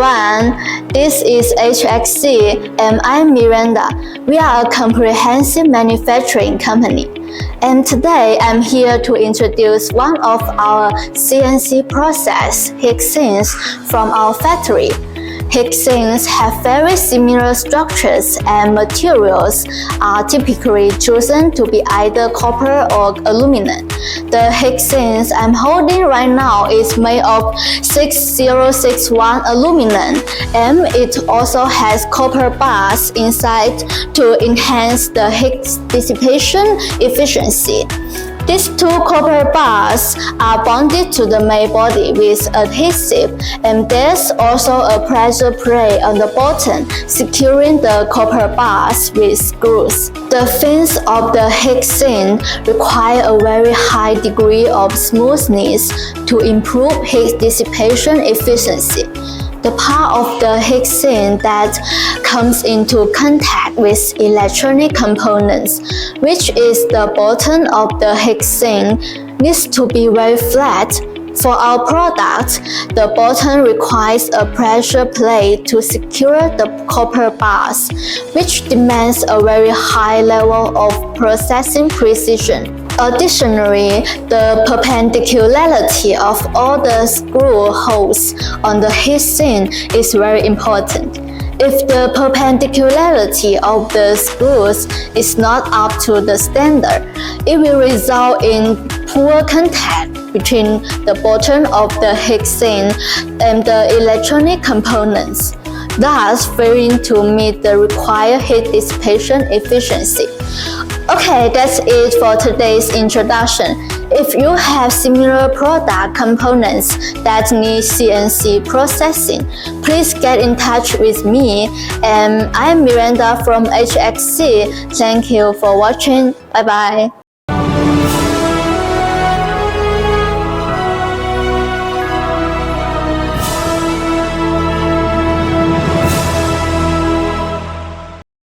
everyone, this is HXC and I'm Miranda. We are a comprehensive manufacturing company. And today I'm here to introduce one of our CNC-processed heat sinks from our factory. Heat sinks have very similar structures and materials are typically chosen to be either copper or aluminum. The heat sinks I'm holding right now is made of 6061 aluminum, and it also has copper bars inside to enhance the heat dissipation efficiency. These two copper bars are bonded to the main body with adhesive, and there's also a pressure plate on the bottom securing the copper bars with screws. The fins of the heat sink require a very high degree of smoothness to improve heat dissipation efficiency. The part of the heat sink that comes into contact with electronic components, which is the bottom of the heat sink, needs to be very flat. For our product, the bottom requires a pressure plate to secure the copper bars, which demands a very high level of processing precision. Additionally, the perpendicularity of all the screw holes on the heat sink is very important. If the perpendicularity of the screws is not up to the standard, it will result in poor contact between the bottom of the heat sink and the electronic components, thus failing to meet the required heat dissipation efficiency. Okay, that's it for today's introduction. If you have similar product components that need CNC processing, please get in touch with me. And I'm Miranda from HXC. Thank you for watching. Bye bye.